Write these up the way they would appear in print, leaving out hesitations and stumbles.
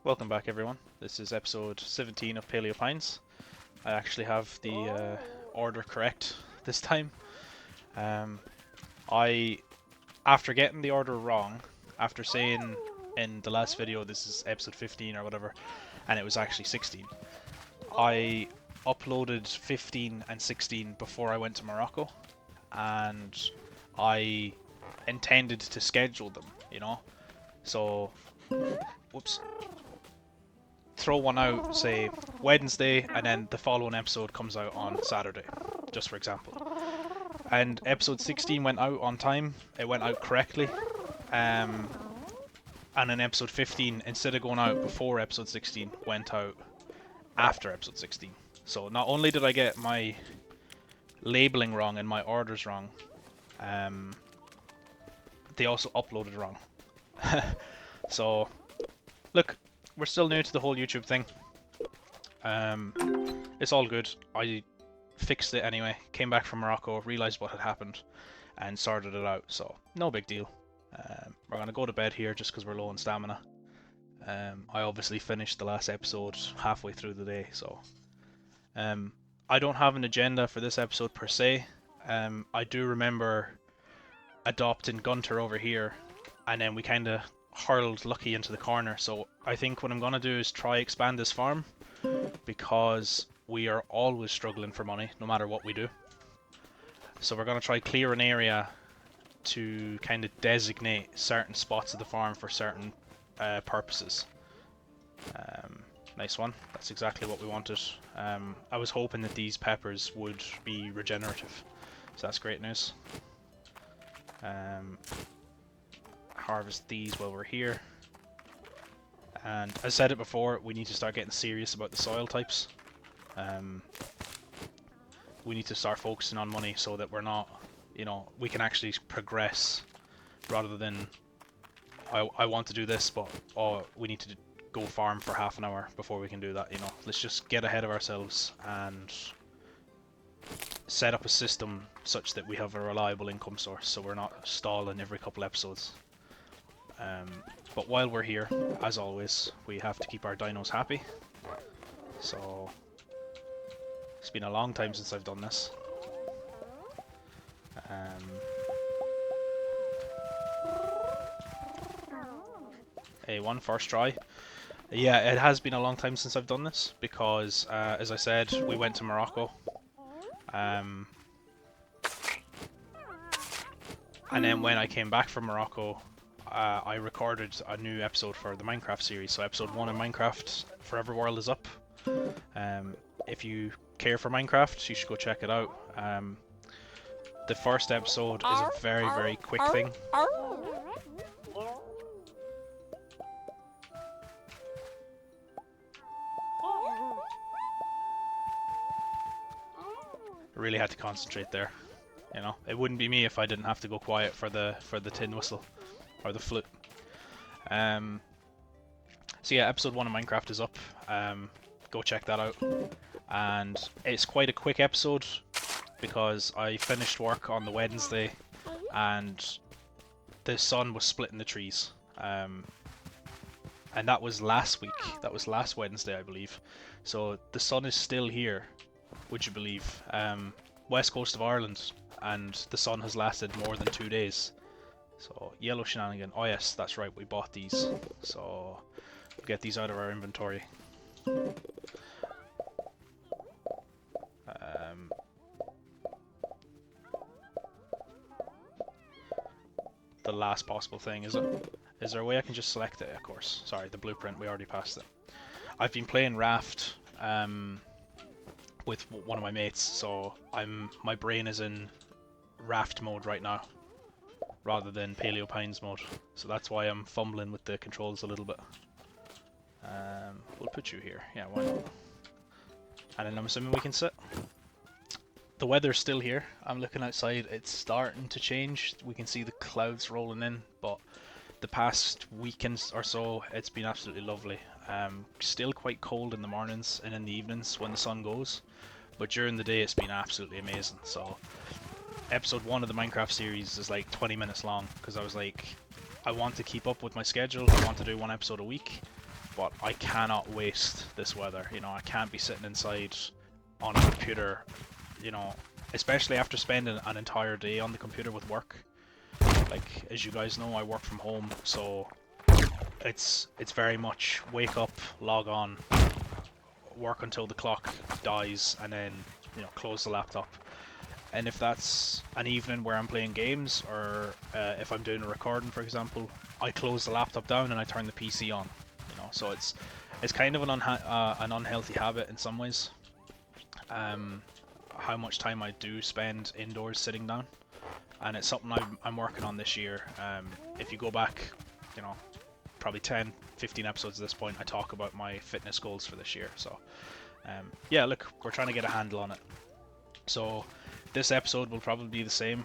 Welcome back, everyone. This is episode 17 of Paleo Pines. I actually have the order correct this time. Um, after getting the order wrong, after saying in the last video this is episode 15 or whatever, and it was actually 16, I uploaded 15 and 16 before I went to Morocco, and I intended to schedule them, So, whoops. Throw one out, say Wednesday, and then the following episode comes out on Saturday, just for example. And episode 16 went out on time, it went out correctly, and then episode 15, instead of going out before episode 16, went out after episode 16. So not only did I get my labeling wrong and my orders wrong, they also uploaded wrong. So, look, we're still new to the whole YouTube thing. It's all good. I fixed it anyway. Came back from Morocco, realized what had happened, and sorted it out. So no big deal. We're gonna go to bed here just because we're low on stamina. I obviously finished the last episode halfway through the day, so I don't have an agenda for this episode per se. I do remember adopting Gunter over here, and then we kind of hurled Lucky into the corner. So I think what I'm gonna do is try expand this farm, because we are always struggling for money no matter what we do. So we're gonna try clear an area to kind of designate certain spots of the farm for certain purposes. Nice one. That's exactly what we wanted. I was hoping that these peppers would be regenerative, so that's great news. Harvest these while we're here. And I said it before, we need to start getting serious about the soil types. We need to start focusing on money so that we're not, we can actually progress rather than I want to do this, but we need to go farm for half an hour before we can do that. Let's just get ahead of ourselves and set up a system such that we have a reliable income source, so we're not stalling every couple episodes. But while we're here, as always, we have to keep our dinos happy. So it's been a long time since I've done this. A1 first try. Yeah, it has been a long time since I've done this because, as I said, we went to Morocco. And then when I came back from Morocco, I recorded a new episode for the Minecraft series. So episode 1 of Minecraft Forever World is up. If you care for Minecraft, you should go check it out. The first episode is a very, very quick thing. I really had to concentrate there. It wouldn't be me if I didn't have to go quiet for the tin whistle or the flute. So yeah, episode 1 of Minecraft is up. Go check that out. And it's quite a quick episode because I finished work on the Wednesday and the sun was splitting the trees. And that was last week. That was last Wednesday, I believe. So the sun is still here, would you believe? West coast of Ireland, and the sun has lasted more than 2 days. So yellow shenanigan. Oh yes, that's right, we bought these. So we'll get these out of our inventory. The last possible thing, is it? Is there a way I can just select it? Of course. Sorry, the blueprint, we already passed it. I've been playing Raft with one of my mates, so my brain is in Raft mode right now rather than Paleo Pines mode, so that's why I'm fumbling with the controls a little bit. We'll put you here, yeah, why not? And then I'm assuming we can sit. The weather's still here. I'm looking outside, it's starting to change. We can see the clouds rolling in, but the past weekend or so it's been absolutely lovely. Still quite cold in the mornings and in the evenings when the sun goes, but during the day it's been absolutely amazing. So episode 1 of the Minecraft series is like 20 minutes long because I was like, I want to keep up with my schedule, I want to do 1 episode a week, but I cannot waste this weather. You know, I can't be sitting inside on a computer, you know, especially after spending an entire day on the computer with work. Like, as you guys know, I work from home, so it's very much wake up, log on, work until the clock dies, and then, you know, close the laptop. And if that's an evening where I'm playing games, or if I'm doing a recording, for example, I close the laptop down and I turn the PC on. You know, so it's kind of an unhealthy habit in some ways. How much time I do spend indoors sitting down, and it's something I'm working on this year. If you go back, you know, probably 10, 15 episodes at this point, I talk about my fitness goals for this year. So, yeah, look, we're trying to get a handle on it. So, this episode will probably be the same.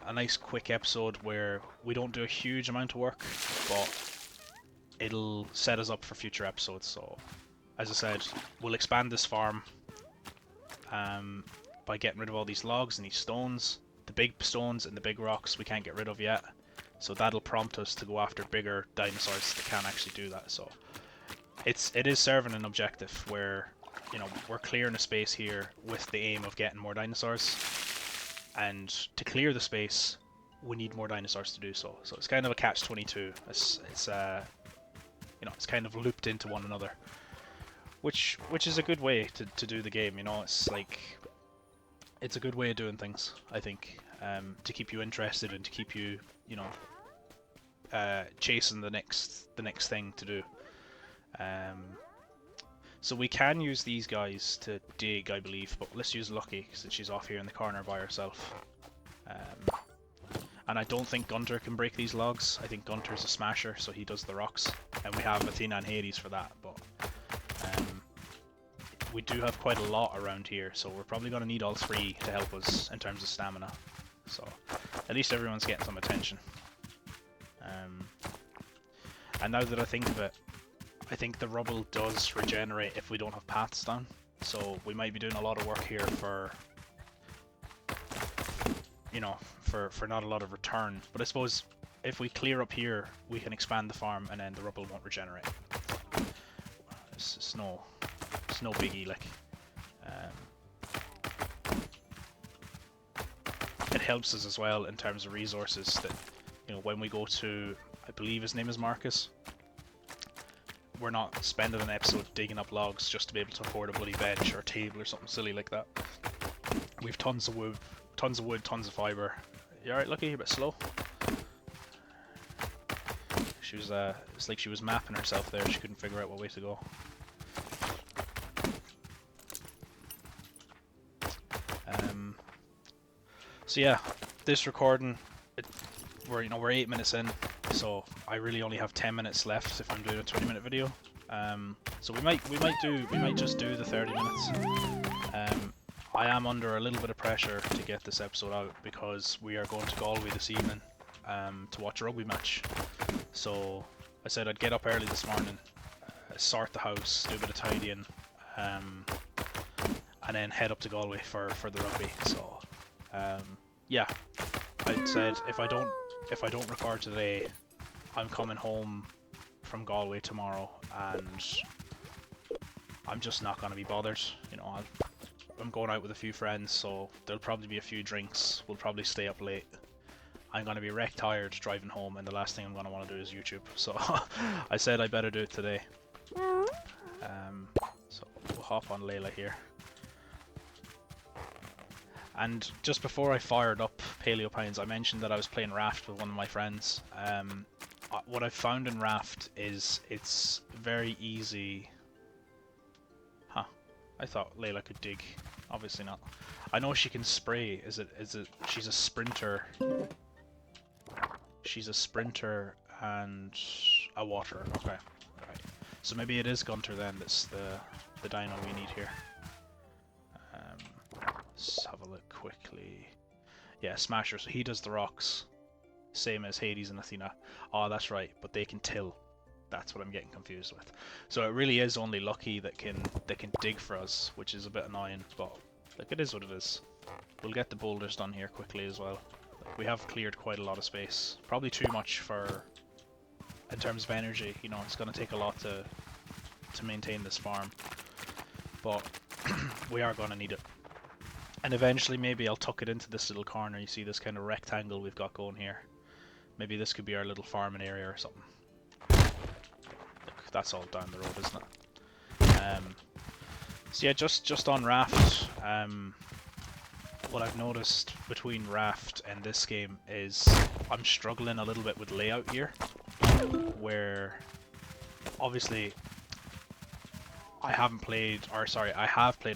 A nice quick episode where we don't do a huge amount of work, but it'll set us up for future episodes. So, as I said, we'll expand this farm by getting rid of all these logs and these stones. The big stones and the big rocks we can't get rid of yet, so that'll prompt us to go after bigger dinosaurs that can actually do that. So it is serving an objective where, you know, we're clearing a space here with the aim of getting more dinosaurs, and to clear the space we need more dinosaurs to do so. So it's kind of a catch-22. It's you know, it's kind of looped into one another, which is a good way to do the game. You know, it's like, it's a good way of doing things, I think, to keep you interested and to keep you, you know, chasing the next thing to do. So we can use these guys to dig, I believe, but let's use Lucky since she's off here in the corner by herself. And I don't think Gunter can break these logs. I think Gunter's a smasher, so he does the rocks, and we have Athena and Hades for that. But we do have quite a lot around here, so we're probably going to need all three to help us in terms of stamina. So at least everyone's getting some attention. And now that I think of it, I think the rubble does regenerate if we don't have paths down. So we might be doing a lot of work here for, you know, for not a lot of return. But I suppose if we clear up here, we can expand the farm, and then the rubble won't regenerate. It's no biggie, like. It helps us as well in terms of resources that, you know, when we go to, I believe his name is Marcus, we're not spending an episode digging up logs just to be able to afford a bloody bench or a table or something silly like that. We've tons of wood, tons of fibre. You alright, Lucky? You're a bit slow. She was, it's like she was mapping herself there, she couldn't figure out what way to go. So yeah, this recording, we're 8 minutes in, so I really only have 10 minutes left if I'm doing a 20-minute video. So we might just do the 30 minutes. I am under a little bit of pressure to get this episode out because we are going to Galway this evening to watch a rugby match. So I said I'd get up early this morning, sort the house, do a bit of tidying, and then head up to Galway for the rugby. So yeah, I said if I don't record today, I'm coming home from Galway tomorrow, and I'm just not going to be bothered. You know, I'm going out with a few friends, so there'll probably be a few drinks. We'll probably stay up late. I'm going to be wreck tired driving home, and the last thing I'm going to want to do is YouTube. So I said I better do it today. So we'll hop on Layla here. And just before I fired up Paleo Pines, I mentioned that I was playing Raft with one of my friends. What I've found in Raft is it's very easy. Huh. I thought Layla could dig. Obviously not. I know she can spray. Is it she's a sprinter. She's a sprinter and a waterer. Okay. Right. So maybe it is Gunter then that's the dino we need here. Let's have a look quickly. Yeah, Smasher, so he does the rocks. Same as Hades and Athena. Oh, that's right, but they can till. That's what I'm getting confused with. So it really is only Lucky that can dig for us, which is a bit annoying, but like, it is what it is. We'll get the boulders done here quickly as well. Like, we have cleared quite a lot of space. Probably too much for, in terms of energy, you know, it's going to take a lot to to maintain this farm, but we are going to need it. And eventually maybe I'll tuck it into this little corner. You see this kind of rectangle we've got going here. Maybe this could be our little farming area or something. Look, that's all down the road, isn't it? So yeah, just on Raft, what I've noticed between Raft and this game is I'm struggling a little bit with layout here, where obviously I have played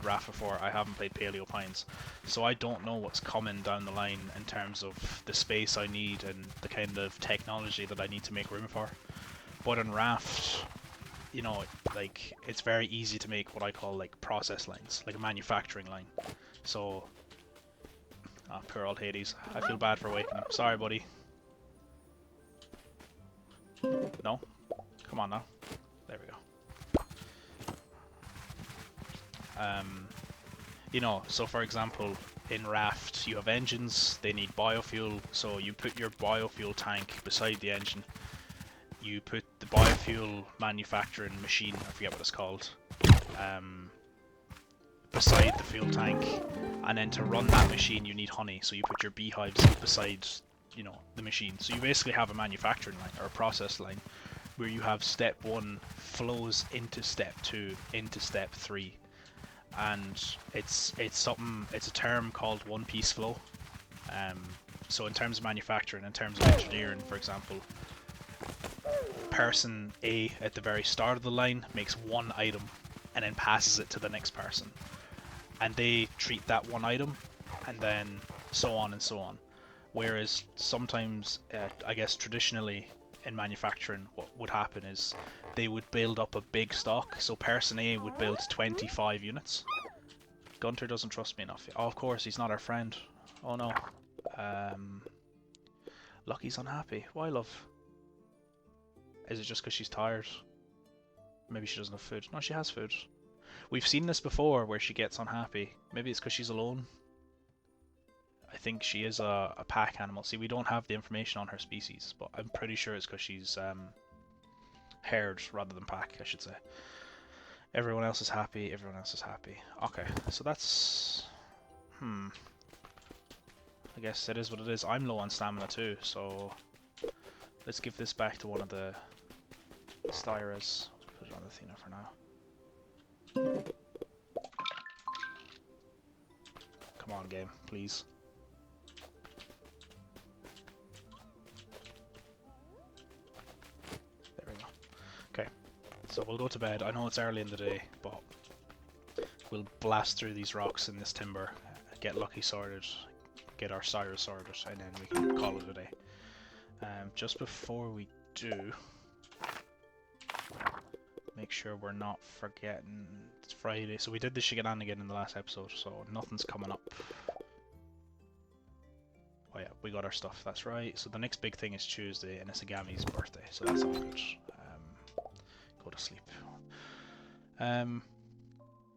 Raft before, I haven't played Paleo Pines, so I don't know what's coming down the line in terms of the space I need and the kind of technology that I need to make room for. But in Raft, you know, like, it's very easy to make what I call like process lines, like a manufacturing line. So, poor old Hades. I feel bad for waking him. Sorry, buddy. No? Come on now. There we go. You know, so for example, in Raft, you have engines, they need biofuel, so you put your biofuel tank beside the engine. You put the biofuel manufacturing machine, I forget what it's called, beside the fuel tank, and then to run that machine you need honey, so you put your beehives beside, you know, the machine. So you basically have a manufacturing line, or a process line, where you have step 1 flows into step 2, into step 3. And it's a term called one-piece flow. So in terms of manufacturing, in terms of engineering, for example, person A at the very start of the line makes one item and then passes it to the next person, and they treat that one item, and then so on and so on. Whereas sometimes, I guess traditionally in manufacturing, what would happen is they would build up a big stock. So person A would build 25 units. Gunter doesn't trust me enough. Oh, of course, he's not our friend. Oh no. Lucky's unhappy. Why, love? Is it just because she's tired? Maybe she doesn't have food. No, she has food. We've seen this before where she gets unhappy. Maybe it's because she's alone. I think she is a pack animal. See, we don't have the information on her species, but I'm pretty sure it's because she's herd rather than pack, I should say. Everyone else is happy, everyone else is happy. Okay, so that's... I guess it is what it is. I'm low on stamina too, so... Let's give this back to one of the Styras. Put it on Athena for now. Come on, game, please. So we'll go to bed. I know it's early in the day, but we'll blast through these rocks in this timber, get Lucky sorted, get our Cyrus sorted, and then we can call it a day. Just before we do, make sure we're not forgetting it's Friday. So we did the shenanigan in the last episode, so nothing's coming up. Oh yeah, we got our stuff, that's right. So the next big thing is Tuesday, and it's Agami's birthday, so that's all good. Go to sleep.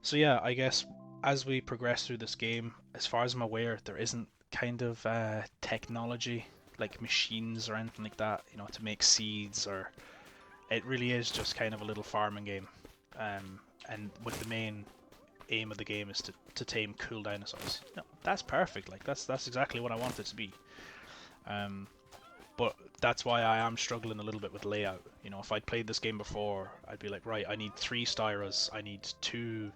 So yeah, I guess as we progress through this game, as far as I'm aware, there isn't kind of technology, like machines or anything like that, you know, to make seeds, or it really is just kind of a little farming game. And with the main aim of the game is to tame cool dinosaurs. No, that's perfect. Like that's exactly what I want it to be. But that's why I am struggling a little bit with layout. You know, if I'd played this game before, I'd be like, right, I need 3 Styras, I need 2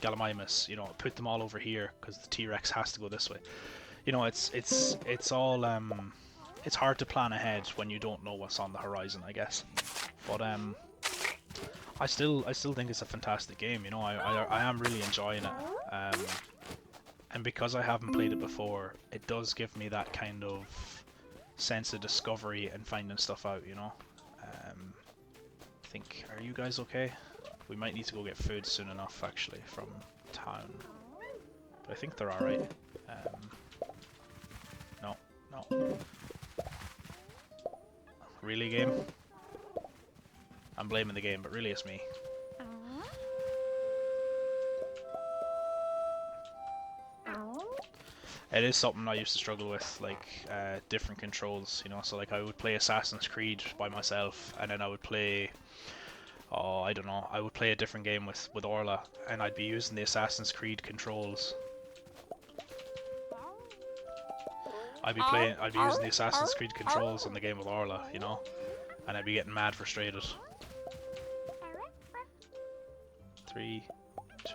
Gallimimus, you know, put them all over here because the T-Rex has to go this way. You know, it's all it's hard to plan ahead when you don't know what's on the horizon, I guess. But I still think it's a fantastic game. You know, I am really enjoying it. And because I haven't played it before, it does give me that kind of sense of discovery and finding stuff out, you know. I think, are you guys okay? We might need to go get food soon enough, actually, from town. But I think they're alright. No. Really, game? I'm blaming the game, but really it's me. It is something I used to struggle with, like different controls, you know. So like I would play Assassin's Creed by myself, and then I would play Oh, I don't know. I would play a different game with Orla, and I'd be using the Assassin's Creed controls. I'd be using the Assassin's Creed controls on the game with Orla, you know, and I'd be getting mad frustrated. 3,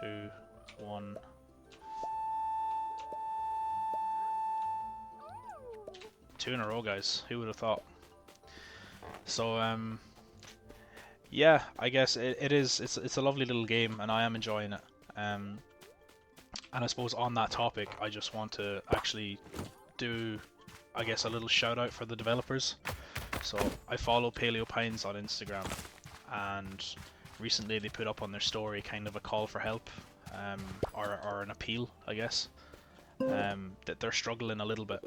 2, 1. Two in a row, guys. Who would have thought? So, yeah, I guess it's a lovely little game, and I am enjoying it. And I suppose on that topic, I just want to actually do, I guess, a little shout out for the developers. So I follow Paleo Pines on Instagram, and recently they put up on their story kind of a call for help, or an appeal, I guess, that they're struggling a little bit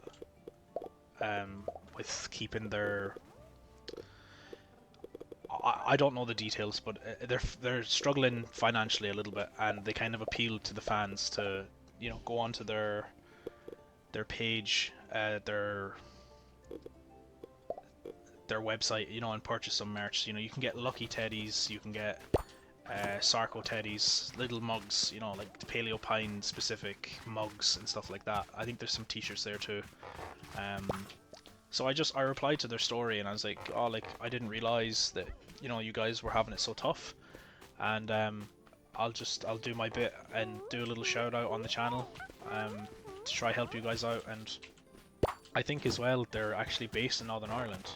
with keeping their. I don't know the details, but they're struggling financially a little bit, and they kind of appealed to the fans to, you know, go onto their page, their website, you know, and purchase some merch. You know, you can get lucky teddies, you can get Sarco teddies, little mugs, you know, like the Paleo Pine specific mugs and stuff like that. I think there's some t-shirts there too. So I replied to their story, and I was like, oh, like, I didn't realize that, you know, you guys were having it so tough, and I'll do my bit and do a little shout out on the channel to try help you guys out. And I think as well they're actually based in Northern Ireland,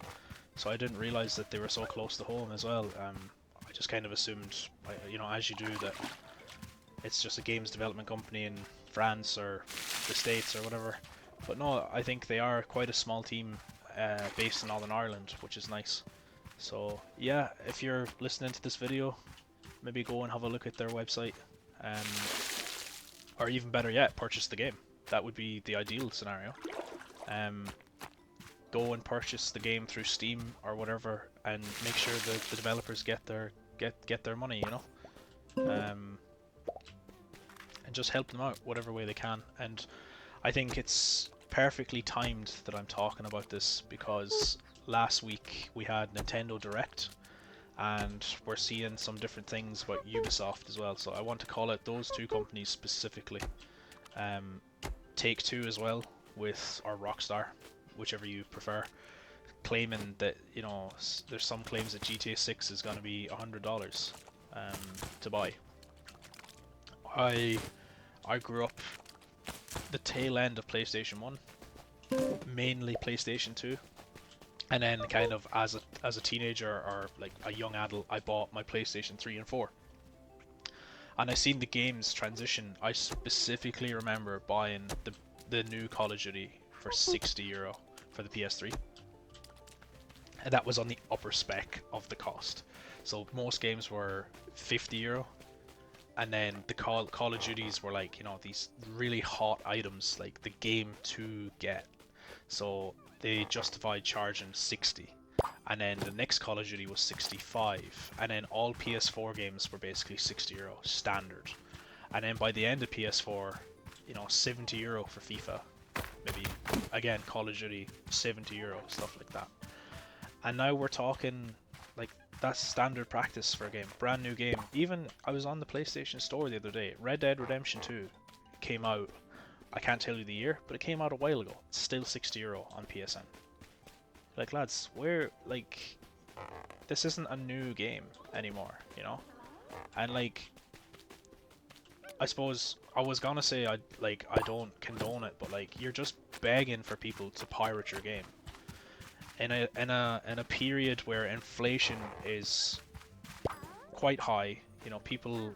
so I didn't realize that they were so close to home as well. I just kind of assumed, you know, as you do, that it's just a games development company in France or the States or whatever. But no, I think they are quite a small team based in Northern Ireland, which is nice. So yeah, if you're listening to this video, maybe go and have a look at their website, or even better yet, purchase the game. That would be the ideal scenario. Go and purchase the game through Steam or whatever, and make sure that the developers get their money, you know, and just help them out whatever way they can. And I think it's perfectly timed that I'm talking about this, because last week we had Nintendo Direct, and we're seeing some different things about Ubisoft as well. So I want to call out those two companies specifically. Take-Two as well, or Rockstar, whichever you prefer, claiming that, you know, there's some claims that GTA 6 is going to be $100 to buy. I grew up the tail end of PlayStation 1, mainly PlayStation 2, and then kind of as a teenager or like a young adult, I bought my PlayStation 3 and 4. And I seen the games transition. I specifically remember buying the new Call of Duty for €60 for the PS3. And that was on the upper spec of the cost. So most games were €50. And then the Call of Duties were like, you know, these really hot items, like the game to get. So they justified charging 60. And then the next Call of Duty was 65. And then all PS4 games were basically €60 standard. And then by the end of PS4, you know, €70 for FIFA. Maybe, again, Call of Duty, €70, stuff like that. And now we're talking, like, that's standard practice for a game. Brand new game. Even, I was on the PlayStation Store the other day. Red Dead Redemption 2 came out, I can't tell you the year, but it came out a while ago. It's still €60 on PSN. Like, lads, like, this isn't a new game anymore, you know? And, like, I suppose I was gonna say I don't condone it, but, like, you're just begging for people to pirate your game. In a period where inflation is quite high, you know, people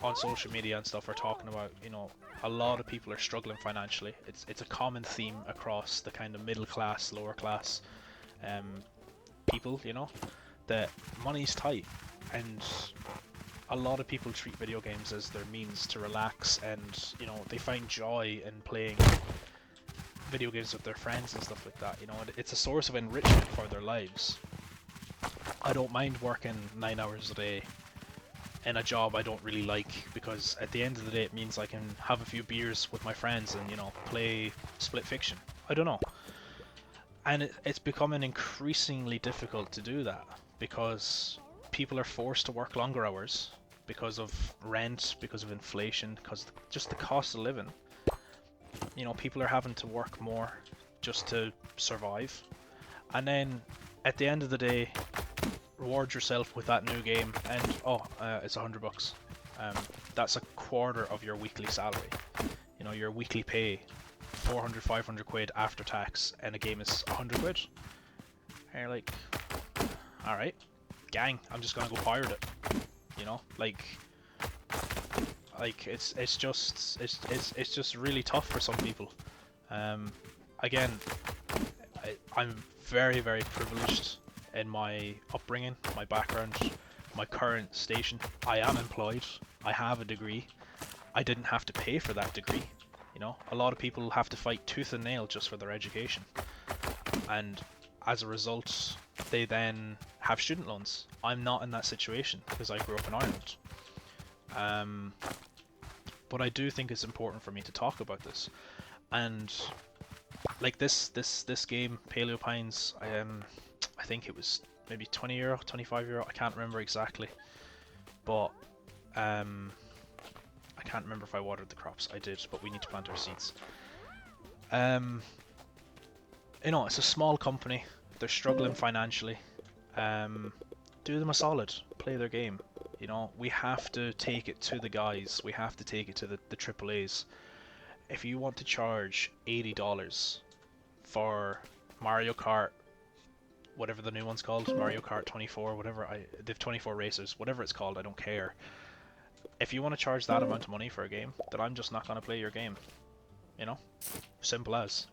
on social media and stuff are talking about, you know, a lot of people are struggling financially. It's a common theme across the kind of middle class, lower class people, you know, that money's tight, and a lot of people treat video games as their means to relax, and, you know, they find joy in playing video games with their friends and stuff like that, you know, and it's a source of enrichment for their lives. I don't mind working 9 hours a day in a job I don't really like, because at the end of the day it means I can have a few beers with my friends and, you know, play Split Fiction. I don't know. And it's becoming increasingly difficult to do that, because people are forced to work longer hours because of rent, because of inflation, because just the cost of living. You know, people are having to work more just to survive. And then at the end of the day, reward yourself with that new game, and it's $100. That's a quarter of your weekly salary. You know, your weekly pay, 400, 500 quid after tax, and a game is 100 quid. And you're like, all right, gang, I'm just gonna go pirate it. You know, like it's just really tough for some people. Again, I'm very, very privileged in my upbringing, my background, my current station. I am employed. I have a degree. I didn't have to pay for that degree. You know, a lot of people have to fight tooth and nail just for their education, and as a result, they then have student loans. I'm not in that situation because I grew up in Ireland. But I do think it's important for me to talk about this, and like this game, Paleo Pines, I think it was maybe €20, €25. I can't remember exactly, but I can't remember if I watered the crops. I did, but we need to plant our seeds. You know, it's a small company. They're struggling financially. Do them a solid. Play their game. You know, we have to take it to the guys. We have to take it to the AAAs. If you want to charge $80 for Mario Kart, whatever the new one's called, Mario Kart 24, whatever, they've 24 races, whatever it's called, I don't care. If you want to charge that amount of money for a game, then I'm just not going to play your game. You know? Simple as.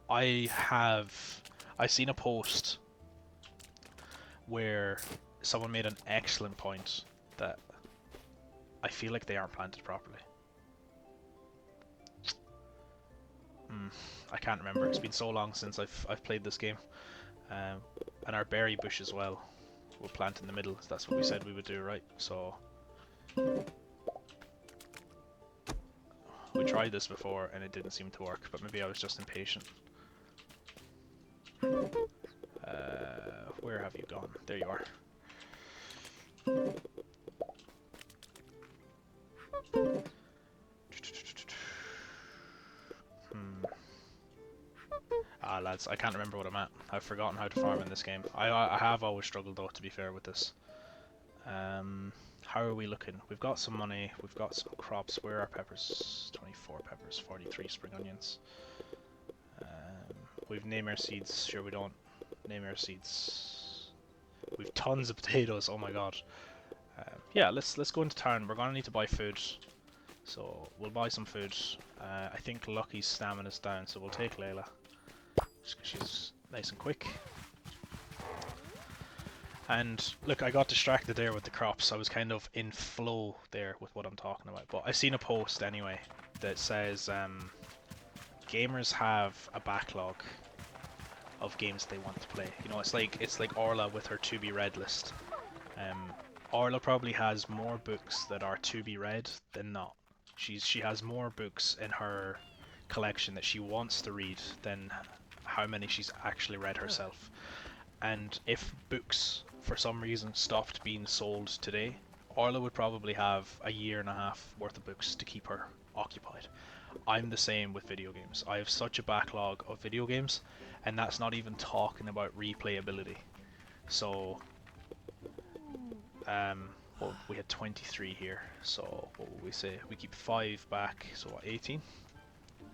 I've seen a post where someone made an excellent point that I feel like they aren't planted properly. I can't remember. It's been so long since I've played this game. And our berry bush as well. We'll plant in the middle. That's what we said we would do, right? So we tried this before and it didn't seem to work, but maybe I was just impatient. Where have you gone? There you are. Lads, I can't remember what I'm at. I've forgotten how to farm in this game. I have always struggled though, to be fair, with this. How are we looking? We've got some money, we've got some crops. Where are peppers? 24 peppers, 43 spring onions. We've name our seeds. Sure, we don't. Name our seeds. We've tons of potatoes. Oh my god. Yeah, let's go into town. We're gonna need to buy food, so we'll buy some food. I think Lucky's stamina's down, so we'll take Layla, just 'cause she's nice and quick. And look, I got distracted there with the crops. I was kind of in flow there with what I'm talking about. But I seen a post anyway that says gamers have a backlog of games they want to play. You know, it's like Orla with her to be read list. Orla probably has more books that are to be read than not. She has more books in her collection that she wants to read than how many she's actually read herself. And if books for some reason stopped being sold today, Orla would probably have a year and a half worth of books to keep her occupied. I'm the same with video games. I have such a backlog of video games, and that's not even talking about replayability. So well, we had 23 here, so what will we say? We keep 5 back, so what, 18?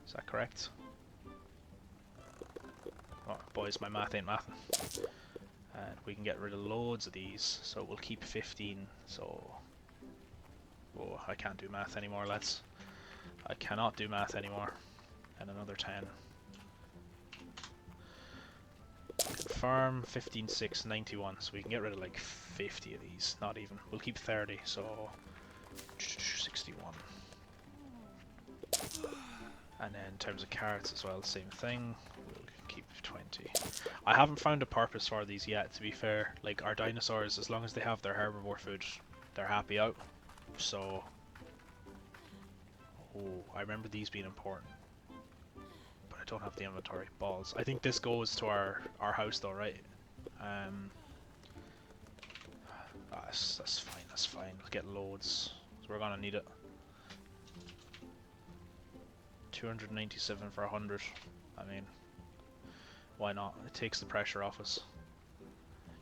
Is that correct? Oh, boys, my math ain't mathin'. And we can get rid of loads of these, so we'll keep 15, so... Oh, I can't do math anymore, lads. I cannot do math anymore. And another 10. Confirm, 15, 6, 91, so we can get rid of like 50 of these, not even. We'll keep 30, so... 61. And then in terms of carrots as well, same thing. We'll keep 20. I haven't found a purpose for these yet, to be fair. Like, our dinosaurs, as long as they have their herbivore food, they're happy out. So... Oh, I remember these being important. But I don't have the inventory. Balls. I think this goes to our house though, right? That's fine, that's fine. We'll get loads. So we're gonna need it. 297 for 100. I mean, why not? It takes the pressure off us.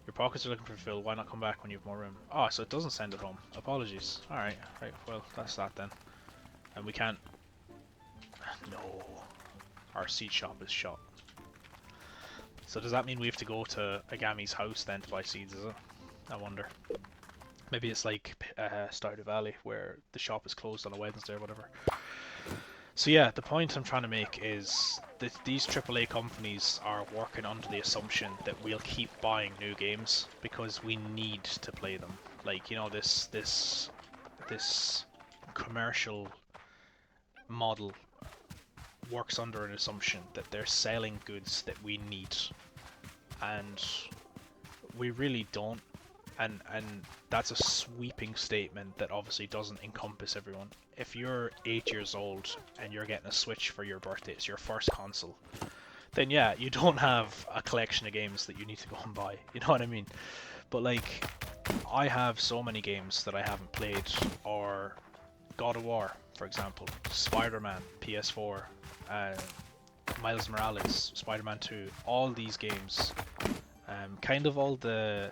Your pockets are looking for fill. Why not come back when you have more room? Oh, so it doesn't send it home. Apologies. Alright, right, well, that's that then. And we can't... No. Our seed shop is shut. So does that mean we have to go to Agami's house then to buy seeds, is it? I wonder. Maybe it's like Stardew Valley, where the shop is closed on a Wednesday or whatever. So yeah, the point I'm trying to make is that these AAA companies are working under the assumption that we'll keep buying new games because we need to play them. Like, you know, this commercial model works under an assumption that they're selling goods that we need, and we really don't. And that's a sweeping statement that obviously doesn't encompass everyone. If you're 8 years old and you're getting a Switch for your birthday, it's your first console, then yeah, you don't have a collection of games that you need to go and buy. You know what I mean? But like, I have so many games that I haven't played, or God of War, for example, Spider-Man, PS4, Miles Morales, Spider-Man 2, all these games, kind of all the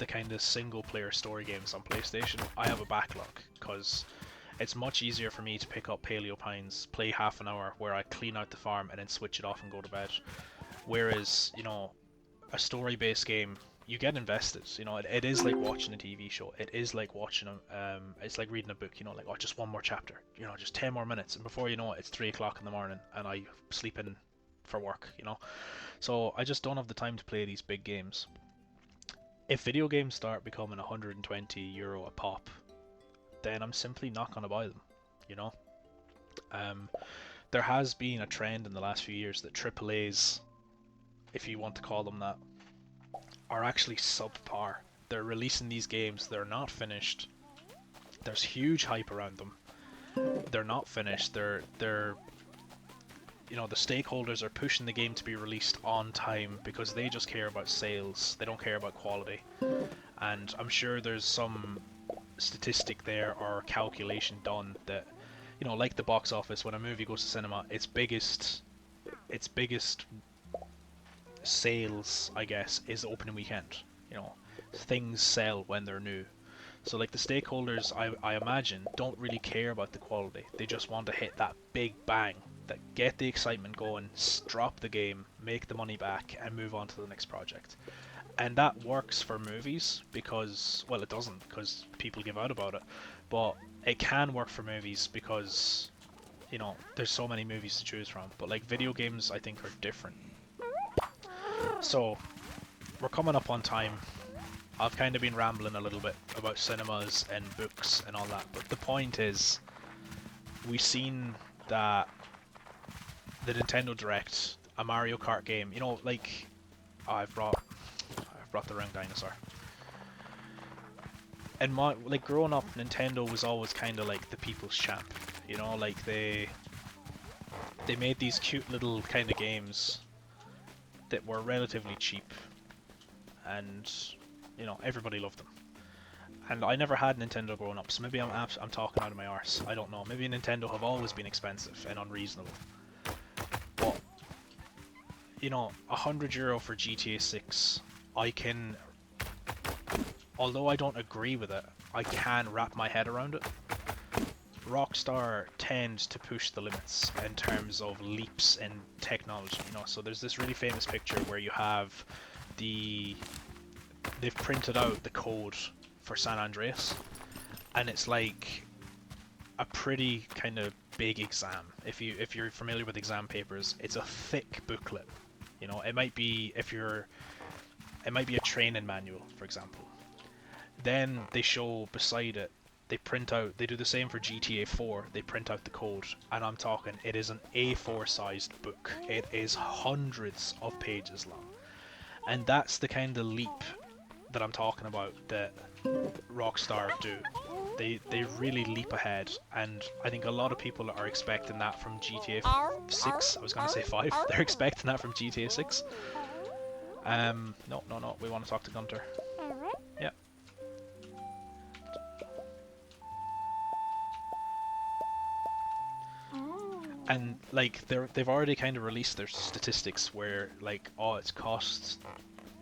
kind of single player story games on PlayStation, I have a backlog because it's much easier for me to pick up Paleo Pines, play half an hour where I clean out the farm and then switch it off and go to bed. Whereas, you know, a story based game, you get invested. You know, it is like watching a TV show. It is like watching it's like reading a book, you know, like, oh, just one more chapter, you know, just 10 more minutes, and before you know it, it's 3 o'clock in the morning and I sleep in for work, you know. So I just don't have the time to play these big games. If video games start becoming €120 a pop, then I'm simply not going to buy them, you know? There has been a trend in the last few years that AAAs, if you want to call them that, are actually subpar. They're releasing these games, they're not finished, there's huge hype around them, they're not finished, they're you know, the stakeholders are pushing the game to be released on time because they just care about sales, they don't care about quality. And I'm sure there's some statistic there or calculation done that, you know, like the box office, when a movie goes to cinema, its biggest sales, I guess, is opening weekend. You know, things sell when they're new. So like the stakeholders, I imagine, don't really care about the quality. They just want to hit that big bang, that get the excitement going, drop the game, make the money back, and move on to the next project. And that works for movies because, well, it doesn't because people give out about it, but it can work for movies because, you know, there's so many movies to choose from. But like video games, I think, are different. So we're coming up on time. I've kind of been rambling a little bit about cinemas and books and all that, but the point is, we've seen that the Nintendo Direct, a Mario Kart game, you know, like, oh, I've brought the wrong dinosaur. And like growing up, Nintendo was always kind of like the people's champ, you know, like they made these cute little kind of games that were relatively cheap, and you know, everybody loved them. And I never had Nintendo growing up, so maybe I'm talking out of my arse. I don't know. Maybe Nintendo have always been expensive and unreasonable. But you know, €100 for GTA 6, I can, although I don't agree with it, I can wrap my head around it. Rockstar tends to push the limits in terms of leaps in technology, you know. So there's this really famous picture where you have they've printed out the code for San Andreas, and it's like a pretty kind of big exam. If you're familiar with exam papers, it's a thick booklet. You know, it might be a training manual, for example. Then they show beside it, they do the same for GTA 4, they print out the code, and I'm talking, it is an A4 sized book. It is hundreds of pages long. And that's the kind of leap that I'm talking about that Rockstar do. They really leap ahead, and I think a lot of people are expecting that from GTA 6. I was going to say 5. They're expecting that from GTA 6. No, we want to talk to Gunter. Yeah. And like they've already kind of released their statistics where like, oh, it's cost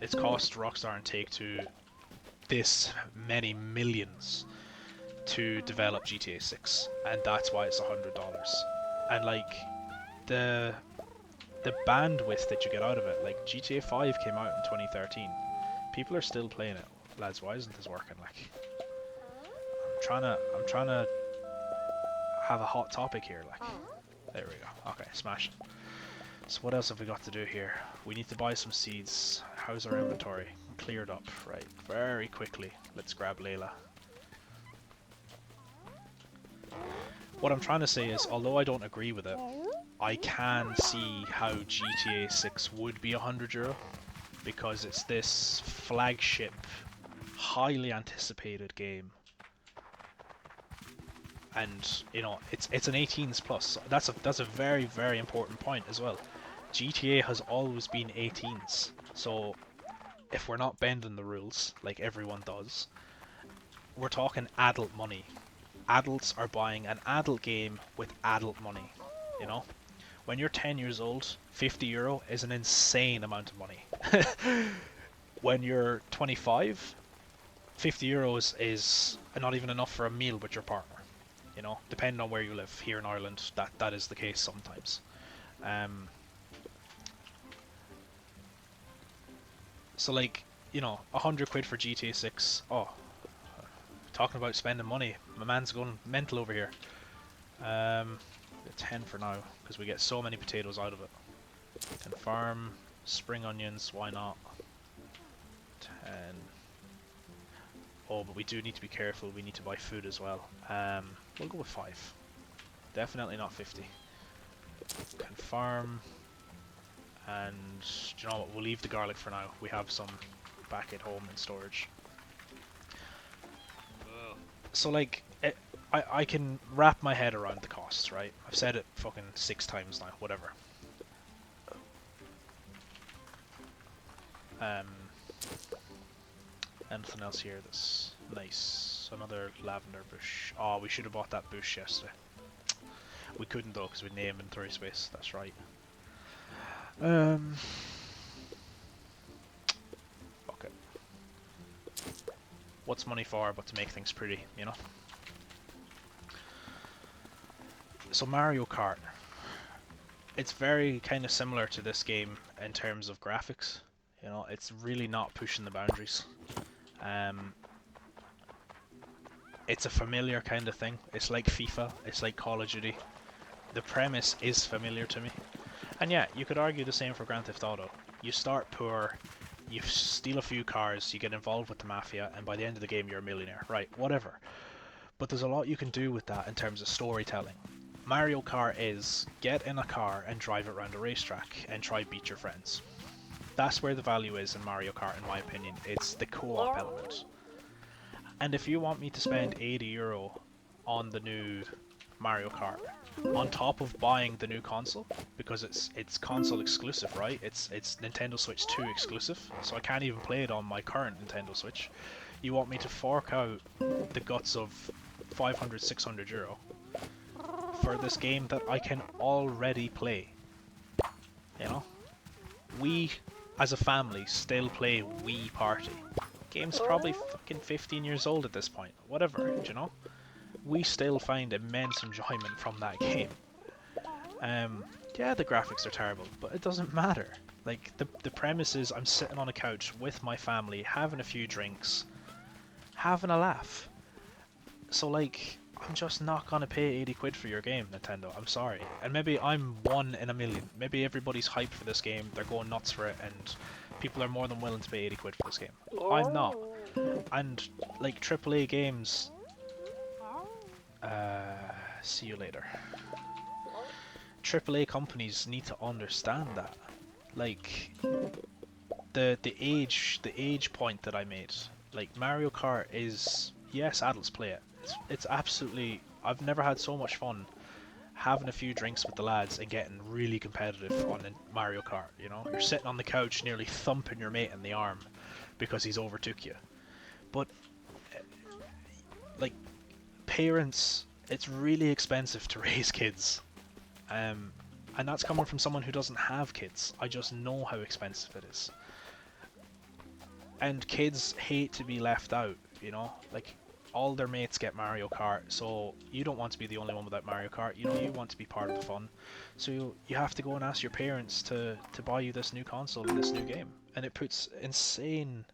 Rockstar and Take-Two this many millions to develop GTA 6, and that's why it's $100. And like the the bandwidth that you get out of it, like GTA 5 came out in 2013. People are still playing it. Lads, why isn't this working? Like, I'm trying to have a hot topic here. Like, there we go. Okay, smash it. So what else have we got to do here? We need to buy some seeds. How's our inventory? Cleared up, right? Very quickly. Let's grab Layla. What I'm trying to say is, although I don't agree with it, I can see how GTA 6 would be €100 because it's this flagship, highly anticipated game, and you know it's an 18s plus. That's a very, very important point as well. GTA has always been 18s, so if we're not bending the rules like everyone does, we're talking adult money. Adults are buying an adult game with adult money, you know? When you're 10 years old, €50 is an insane amount of money. When you're 25, €50 is not even enough for a meal with your partner. You know, depending on where you live. Here in Ireland, that is the case sometimes. So like, you know, £100 for GTA 6. Oh, talking about spending money. My man's going mental over here. 10 for now, because we get so many potatoes out of it. Can farm spring onions, why not? 10. Oh, but we do need to be careful, we need to buy food as well. We'll go with 5. Definitely not 50. Can farm, and do you know what, we'll leave the garlic for now. We have some back at home in storage. So like, I can wrap my head around the costs, right? I've said it fucking 6 times now, whatever. Anything else here that's nice? Another lavender bush. Oh, we should have bought that bush yesterday. We couldn't though, because we had no inventory space, that's right. Fuck it. What's money for but to make things pretty, you know? So Mario Kart. It's very kind of similar to this game in terms of graphics. You know, it's really not pushing the boundaries. It's a familiar kind of thing. It's like FIFA, it's like Call of Duty. The premise is familiar to me. And yeah, you could argue the same for Grand Theft Auto. You start poor, you steal a few cars, you get involved with the mafia, and by the end of the game you're a millionaire. Right, whatever. But there's a lot you can do with that in terms of storytelling. Mario Kart is get in a car and drive it around a racetrack and try beat your friends. That's where the value is in Mario Kart, in my opinion. It's the co-op element. And if you want me to spend €80 on the new Mario Kart, on top of buying the new console, because it's console exclusive, right? It's Nintendo Switch 2 exclusive, so I can't even play it on my current Nintendo Switch. You want me to fork out the guts of €500, €600 for this game that I can already play? You know? We, as a family, still play Wii Party. Game's probably fucking 15 years old at this point. Whatever, you know? We still find immense enjoyment from that game. Yeah, the graphics are terrible, but it doesn't matter. Like, the premise is I'm sitting on a couch with my family, having a few drinks, having a laugh. So, like, I'm just not gonna pay £80 for your game, Nintendo. I'm sorry. And maybe I'm one in a million. Maybe everybody's hyped for this game, they're going nuts for it, and people are more than willing to pay £80 for this game. I'm not. And, like, AAA games... see you later. AAA companies need to understand that. Like, the age point that I made. Like, Mario Kart is... Yes, adults play it. It's absolutely... I've never had so much fun having a few drinks with the lads and getting really competitive on Mario Kart, you know? You're sitting on the couch nearly thumping your mate in the arm because he's overtook you. But, like, parents... It's really expensive to raise kids. And that's coming from someone who doesn't have kids. I just know how expensive it is. And kids hate to be left out, you know? Like, all their mates get Mario Kart, so you don't want to be the only one without Mario Kart. You know, you want to be part of the fun. So you have to go and ask your parents to buy you this new console and this new game. And it puts insane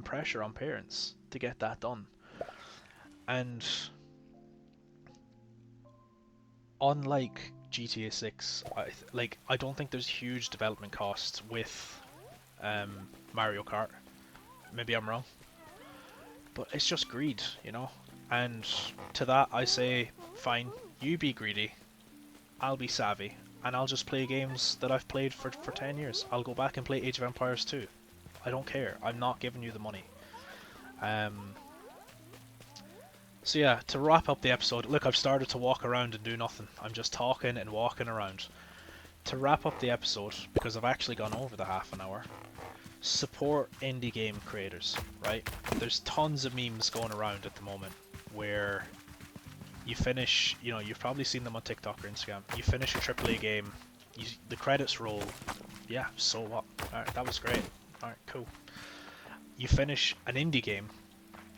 pressure on parents to get that done. And unlike GTA 6, I don't think there's huge development costs with Mario Kart. Maybe I'm wrong, but it's just greed, you know. And to that I say, fine, you be greedy, I'll be savvy, and I'll just play games that I've played for 10 years. I'll go back and play Age of Empires 2. I don't care. I'm not giving you the money. So yeah, to wrap up the episode, look, I've started to walk around and do nothing. I'm just talking and walking around. To wrap up the episode, because I've actually gone over the half an hour, support indie game creators, right? There's tons of memes going around at the moment where you finish, you know, you've probably seen them on TikTok or Instagram. You finish a AAA game, the credits roll. Yeah, so what? Alright, that was great. Alright, cool. You finish an indie game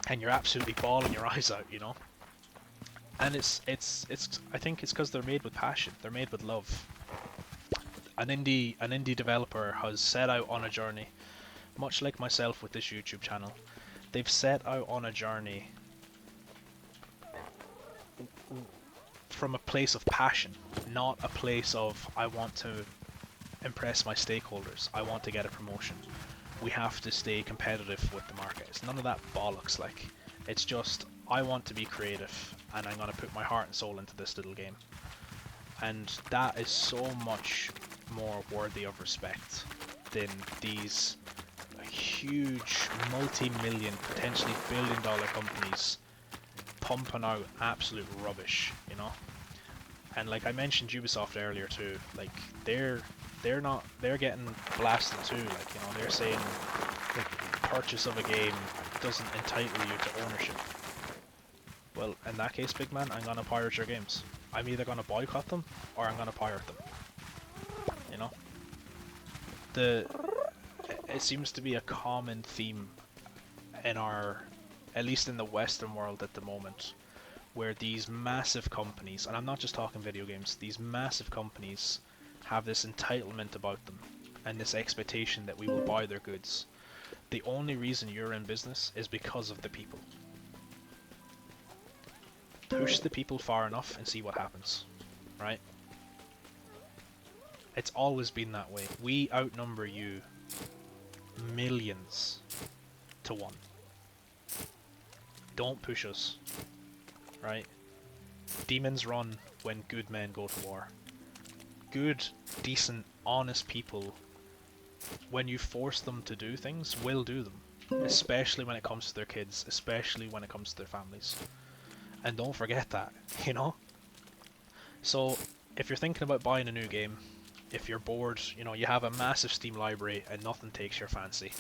and you're absolutely bawling your eyes out, you know? And it's I think it's because they're made with passion. They're made with love. An indie developer has set out on a journey, much like myself with this YouTube channel. They've set out on a journey from a place of passion, not a place of I want to impress my stakeholders, I want to get a promotion. We have to stay competitive with the market. It's none of that bollocks, like. It's just, I want to be creative, and I'm going to put my heart and soul into this little game. And that is so much more worthy of respect than these huge multi-million, potentially billion-dollar companies pumping out absolute rubbish, you know? And like I mentioned Ubisoft earlier too, like they're getting blasted too, like, you know, they're saying the purchase of a game doesn't entitle you to ownership. Well, in that case, big man, I'm gonna pirate your games. I'm either gonna boycott them or I'm gonna pirate them. You know? It seems to be a common theme in at least in the Western world at the moment, where these massive companies, and I'm not just talking video games, these massive companies have this entitlement about them and this expectation that we will buy their goods. The only reason you're in business is because of the people. Push the people far enough and see what happens, right? It's always been that way. We outnumber you millions to one. Don't push us, right? Demons run when good men go to war. Good, decent, honest people, when you force them to do things, will do them. Especially when it comes to their kids, especially when it comes to their families. And don't forget that, you know? So, if you're thinking about buying a new game, if you're bored, you know, you have a massive Steam library and nothing takes your fancy,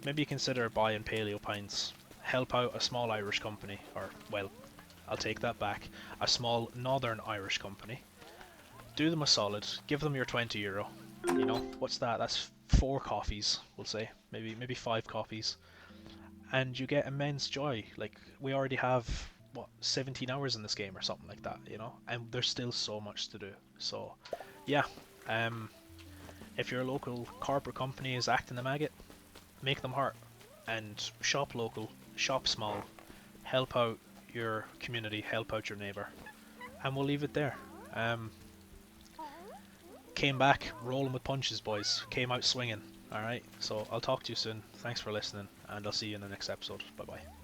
maybe consider buying Paleo Pines. Help out a small Irish company, or, well, I'll take that back, a small Northern Irish company. Do them a solid, give them your €20. You know, what's that? That's 4 coffees, we'll say. Maybe 5 coffees. And you get immense joy. Like, we already have, what, 17 hours in this game or something like that, you know? And there's still so much to do. So, yeah. If your local corporate company is acting a maggot, make them hurt. And shop local, shop small, help out your community, help out your neighbour. And we'll leave it there. Came back rolling with punches, boys. Came out swinging. Alright, so I'll talk to you soon. Thanks for listening, and I'll see you in the next episode. Bye bye.